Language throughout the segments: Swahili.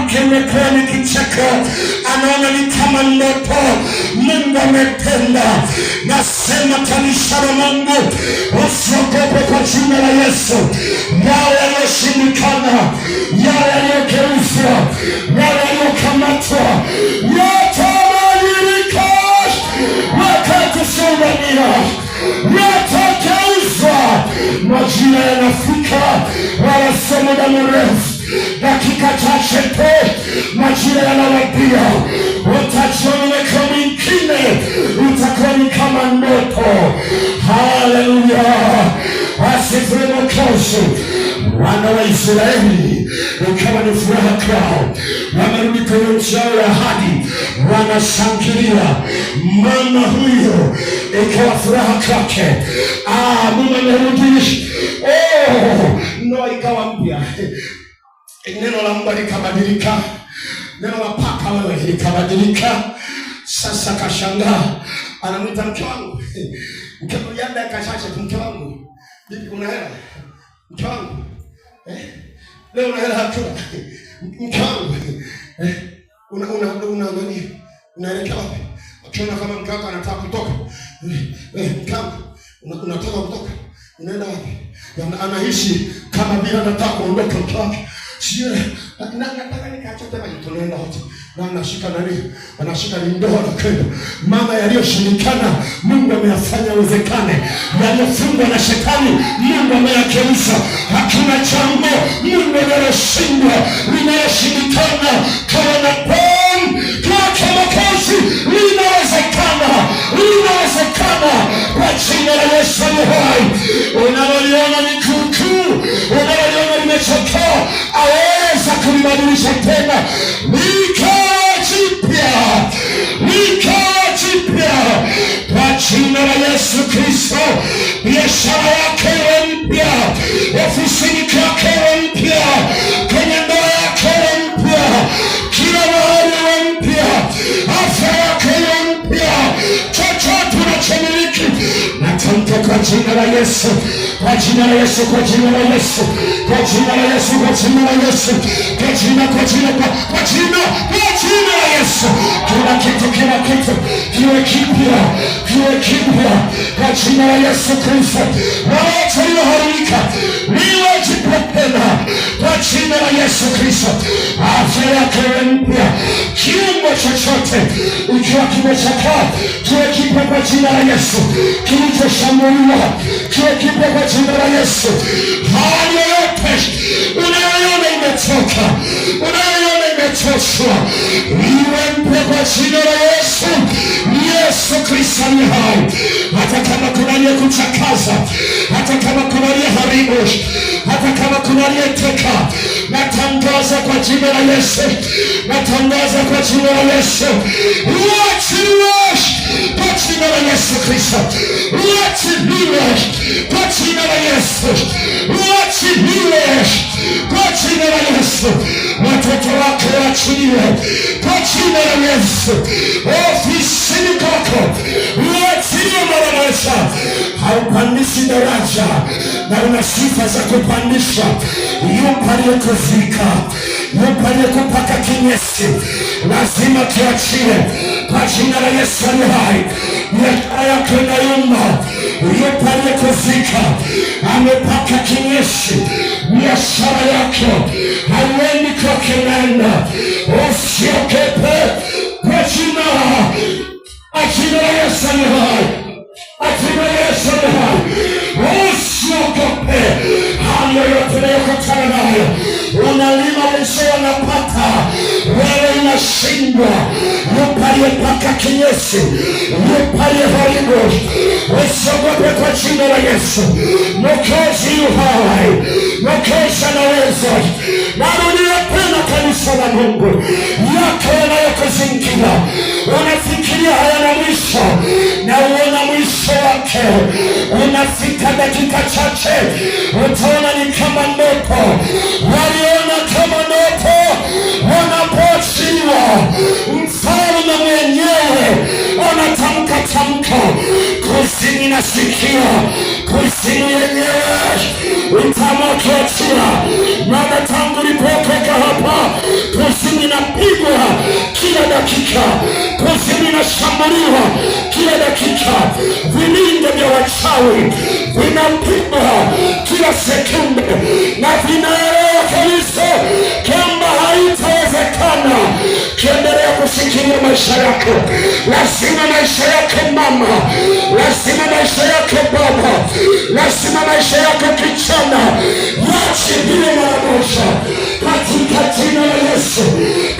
kwake imekuwa ni kicheko, anaona ni kama ndoto. Mungu ametenda. Nasema kanisa la Mungu, usiogope kwa jina la Yesu. Yale yaliyoshindikana, yale yaliyogeuzwa, yale yaliyokamatwa, yote yanabadilika wakati usioudhania. Yatageuzwa. Majira yanafika, wala sio muda mrefu, dakika chache tu majira yanawadia. Utajiona kama mwingine, utakuwa ni kama ndoto. Haleluya, asifiwe Mwokozi. Wana wa Israeli ikawa ni furaha kwao, wamerudi kwenye nchi yao ya ahadi, wanashangilia. Mama huyo ikawa furaha kwake. Mungu amerudi. Ndoa ikawa mpya. Neno la Mungu likabadilika, neno la paka wewe likabadilika. Sasa kashangaa, anamwita mke wangu. Mke wangu akashacha, mke wangu, bibi una hela? Mke wangu, leo una hela hatuna? Mke wangu, unaelekea wapi? Akiona kama mke wako anataka kutoka, mke wangu, unataka kutoka? Unaenda wapi? Anaishi kama bila anataka kuondoka mke wake. Sio, nataka nikaachote maji tunaenda wote. Na anashika ndoa na kwenda. Mama yaliyoshindikana, Mungu ameyafanya uwezekane. Yaliyofungwa na shetani, Mungu ameyageuza. Hakuna jambo Mungu analoshindwa, linaloshindikana. Kama Mwokozi, linawezekana. Kwa jina la Yesu aliye hai. Unaloliona ni kuukuu, unaloliona limechoka, aweza kulibadilisha tena. Likawa jipya kwa jina la Yesu Kristo. Biashara yake iwe mpya, ofisini kwake iwe mpya, kwenye ndoa yake iwe mpya, kila mahali iwe mpya, afya yake iwe mpya, chochote unachomiliki natamka kwa jina la Yesu, kwa jina la Yesu, kwa jina la Yesu, kwa jina la Yesu, kwa jina la Yesu, kwa jina la Yesu. Kila kitu kiwe kipya kwa jina la Yesu Kristo. Wote walioharibika liwe jipya tena kwa jina la Yesu Kristo. Afya yake mpya, kiungo chochote ikiwa kimechakaa kiwe kipya kwa jina la Yesu. Kilichoshambuliwa kiwe kipya kwa jina la Yesu. Hali yote unayoiona imetoka, unayoiona imechoshwa, iwe mpya kwa jina la Yesu. Yesu Kristo ni hai. Hata kama kuna aliyekuchakaza, hata kama kuna aliyeharibu, hata kama kuna aliyeteka, natangaza kwa jina la Yesu, natangaza kwa jina la Yesu, uachiliwe kwa jina la Yesu Kristo, uachiliwe kwa jina la Yesu, uachiliwe kwa jina la Yesu. Watoto wako waachiliwe kwa jina la Yesu. Ofisini kwako uachiliwe mara moja. Haupandishi daraja na una sifa za kupandisha. Yupo aliyekuzika, yupo aliyekupaka kinyesi, lazima kiachie kwa jina la Yesu aliye hai. Biashara yako inayumba, yupo aliyekuzika, amepaka kinyesi, biashara yako haiwendi kwake, inaenda. Usiogope kwa jina la Yesu aliye hai, jina la Yesu aliye hai. Usiogope hali yoyote unayokutana nayo. Unalima mwisho unapata, wewe unashindwa. Yupo aliyepaka kinyesi, yupo aliyeharibu. Usiogope kwa jina la Yesu. Mwokozi yu hai, Mwokozi anaweza. Narudia tena kanisa la Mungu, yako yanayokuzingira unafikiria hayana mwisho, na uona mwisho wake. Unafika dakika chache, utaona ni kama ndoto. Waliona kama ndoto wanapoachiliwa, mfalme mwenyewe anatamka kusini nasikia, kusini yenyewe utamokiachia. Mada tangu lipotoka hapa, kusini ashikilie maisha yako. Lazima maisha yako mama, lazima maisha yako baba, lazima maisha yako kijana yachilie mara moja katika jina la Yesu.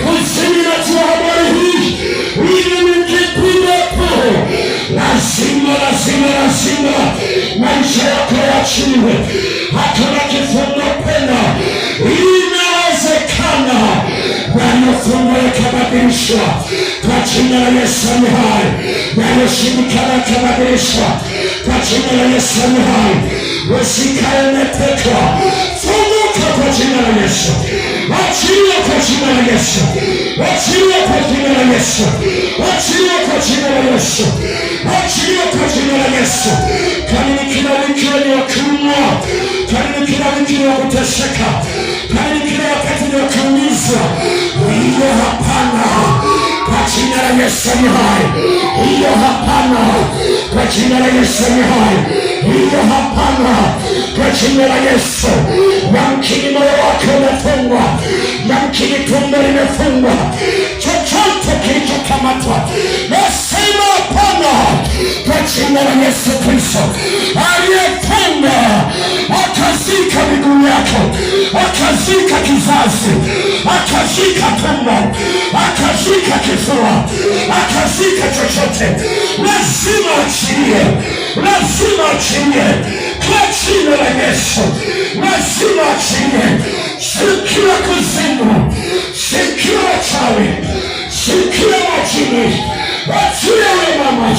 Kuzimu najua habari hii ili nikipigapo, lazima maisha yako yaachiliwe. Hakuna kifungo tena, inawezekana yaliyofunga yakabadilishwa kwa jina la Yesu aliye hai, yaliyoshindikana yakabadilishwa kwa jina la Yesu aliye hai. Usikae umetekwa, funguka kwa jina la Yesu, achilia kwa jina la Yesu, achilia kwa jina la Yesu, achilia kwa jina la Yesu, achilia kwa jina la Yesu. Kama kila wiki ni wakuumwa, kama kila wiki ni wakuteseka, kama kila wakati ni wakuumizwa, hiyo hapana kwa jina la Yesu aliye hai, hiyo hapana kwa jina la Yesu aliye hai, hiyo hapana kwa jina la Yesu. Yamkini moyo wako umefungwa, yamkini tumbo limefungwa, chochote kilichokamatwa, nasema hapana kwa jina la Yesu Kristo. Aliyefunga akazika miguu yako, akazika kizazi, akazika tumbo, akazika kifua, akazika chochote, lazima achilie, lazima achilie kwa jina la Yesu, lazima achilie. Sikia kuzimu, sikia wachawi, sikia majini, achia we mama,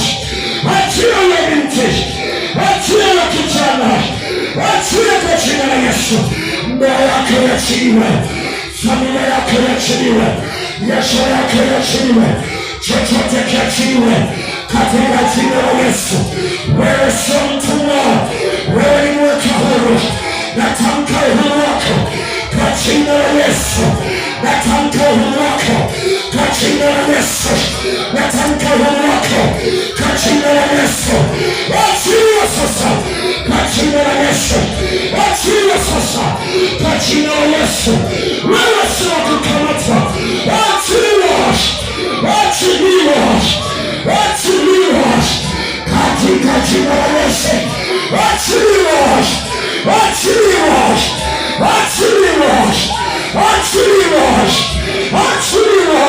achia we binti, achia we kijana, achia kwa jina la Yesu. Ndoa yako iachiliwe, familia yako iachiliwe, biashara yako iachiliwe, chochote kiachiliwe katika jina la Yesu. Wewe sio mtumwa, wewe ni mweka huru. Natamka uhuru wako kwa jina la Yesu, natamka uhuru wako kwa jina la Yesu, natamka uhuru wako kwa jina la Yesu. Achilia sasa kwa jina la Yesu, achilia sasa kwa jina la Yesu. Wewe sio kukamatwa, achilia, achilia, achilia katika jina la Yesu, achilia, achilia, achilia, achilia, achilia.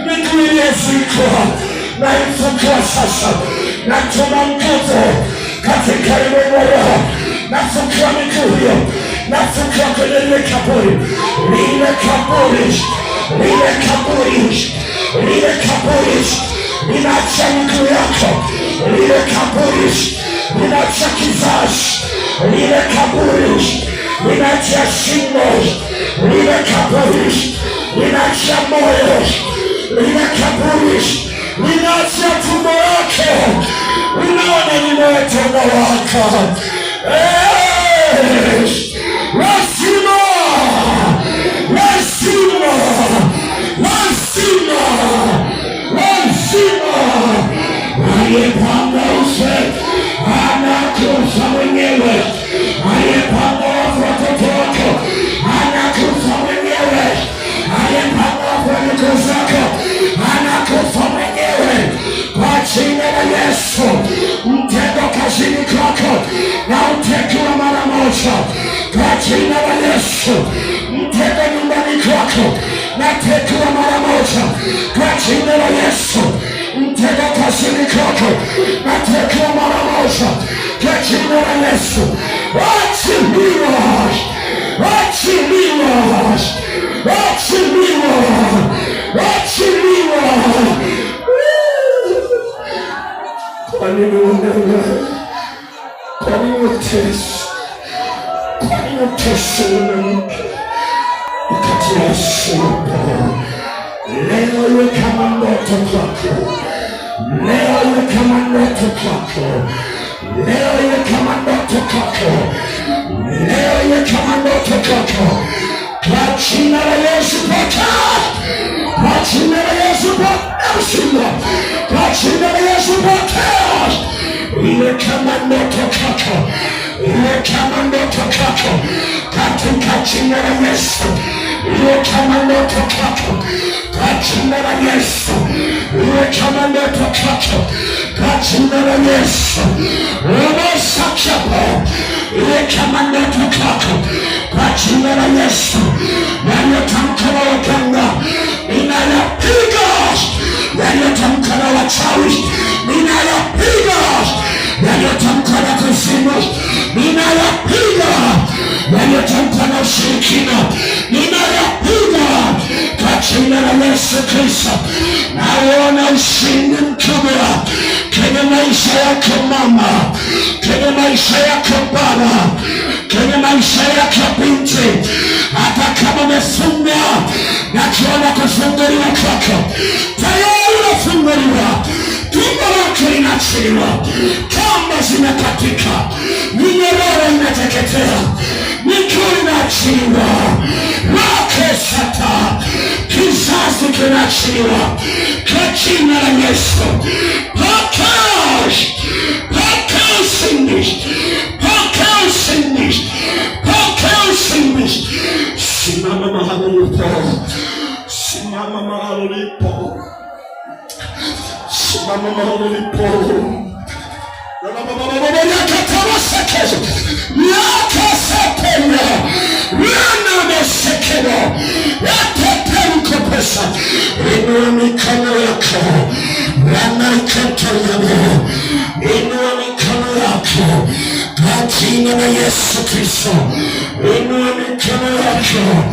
Miguu iliyozikwa na ifungua sasa, natuma nguvu katika ulimwengu wa roho, nafungua miguu hiyo, nafungua kwenye lile kaburi, lile kaburi, lile kaburi, lile kaburi, linaacha miguu yako, lile kaburi, linaacha kizazi, lile kaburi, linaacha shingo, lile kaburi, linaacha moyo, lile kaburi, linaacha tumbo yako. Unaona nimetoka wako, lazima, lazima, lazima, lazima. Aliyepanga ufe anakufa mwenyewe, aliyepanga watoto wako anakufa mwenyewe, aliyepanga watoto zako anakufa mwenyewe kwa jina la Yesu. Mtego kazini kwako na utekiwa mara moja kwa jina la Yesu. Mtego nyumbani kwako na tekiwa mara moja kwa jina la Yesu. Mtego kazini kwako na tekiwa mara moja kwa jina la Yesu. Achiliwa, achiliwa, achiliwa, achiliwa. Kwa nini unang'aa? Kwa nini utesi? Kwa nini utesi mwanamke wakati Yesu yupo? Leo iwe kama ndoto kwako, leo iwe kama ndoto kwako, leo iwe kama ndoto kwako, leo iwe kama ndoto kwako. Kwa jina la Yesu pokea, kwa jina la Yesu pokea ushindi, kwa jina la Yesu pokea. Iwe kama ndoto kwako, iwe kama ndoto kwako katika jina la Yesu. Iwe kama ndoto kwako jina la Yesu, iwe kama ndoto kwako kwa jina la Yesu. Unaosakaba iwe kama ndoto kwako kwa jina la Yesu. Yaliyotamka na waganga ninayapiga, yaliyotamka na wachawi ninayapiga, yaliyotamka na kuzimu ninayapiga, yaliyotamka na ushirikina ninayapiga kwa jina la Yesu Kristo. Naona ushindi mkubwa kwenye maisha yako mama, kwenye maisha yako baba, kwenye maisha yako binti. Hata kama umefungwa na kiona kufunguliwa kwako, tayari unafunguliwa. Tumbo lako linaachiliwa, kamba zinakatika, minyororo inateketea, miguu inaachiliwa, wakesata, kizazi kinaachiliwa kwa jina la Yesu. Pokea ushindi, pokea ushindi, pokea ushindi. Simama mahali ulipo, simama mahali ulipo, simama mahali ulipo. Inua mikono yako, inua mikono yako kwa jina la Yesu Kristo. Inua mikono yako,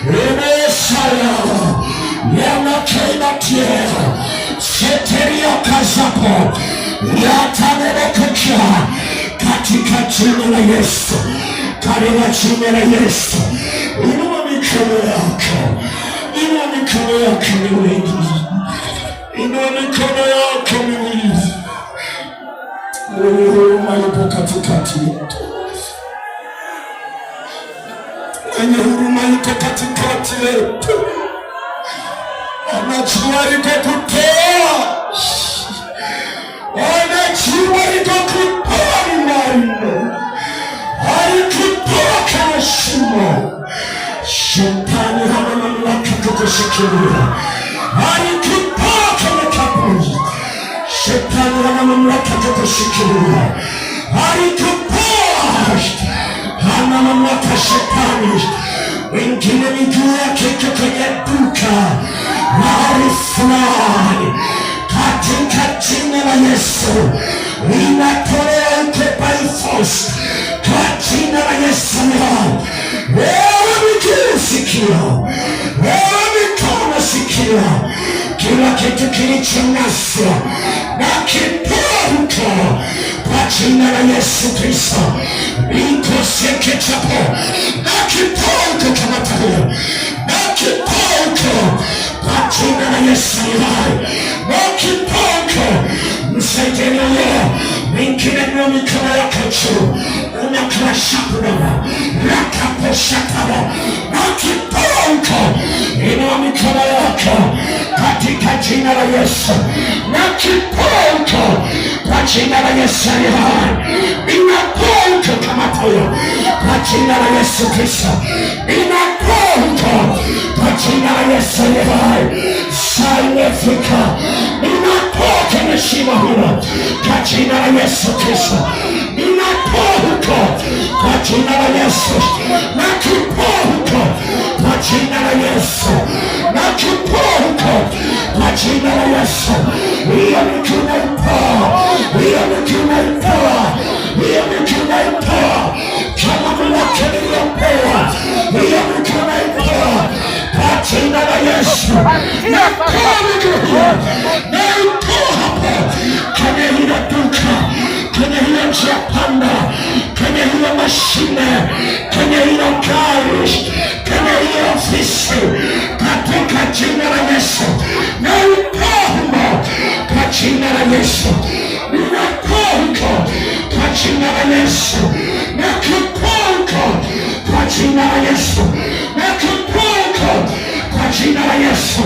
inasala yanakaimatia seteria kazapo yatanelekea katika jina la Yesu, katika jina la Yesu. Inua mikono yako, inua mikono yako miwili, inua mikono yako miwili. Huruma yupo katikati yetu, mwenye huruma yupo katikati yetu. Anajua liko kutoa, anajua liko kutoa mimari, alikutoa kama shimo. Shetani hana mamlaka kukushikilia, alikutoa kama kaburi. Shetani hana mamlaka kukushikilia, alikutoa, hana mamlaka shetani. Wengine miguu yake iko kwenye duka mahali fulani, katika jina la Yesu inatolewa by force kwa jina la Yesu. Wewe miguu sikia, wewe mikono sikia, kila kitu kilichonaswa na kipongo kwa jina la Yesu Kristo. Nikoseke chapo na kipongo kama tayo, na kipongo kwa jina la Yesu. Na kipongo msaidieni leo. Wengine ndio mikono yako juu, unaklasha kunama rakaposhataba na kipongo. Inua mikono yako katika jina la Yesu, na kipongo kwa jina la Yesu. Inapongo kama toyo kwa jina la Yesu Kristo, inapongo kwa jina la Yesu. Saa imefika, inapongo kwenye shimo hilo kwa jina la Yesu Kristo, inapongo kwa jina la Yesu, na kipongo kwa jina la Yesu, na kipongo kwa jina la Yesu. Hiyo ni tunaipoa, hiyo ni tunaipoa, hiyo ni tunaipoa kama mlake niliyopewa, hiyo ni tunaipoa kwa jina la Yesu. Napoa miguhu, naipoa hapo kwenye hiyo duka, kwenye hiyo njia panda, kwenye hiyo mashine, kwenye hiyo gari, kwenye hiyo ofisi, katika jina la Yesu. Naipoa kwa jina la Yesu, ninapoa kwa jina la Yesu, na kipongo kwa jina la Yesu, na kipongo kwa jina la Yesu.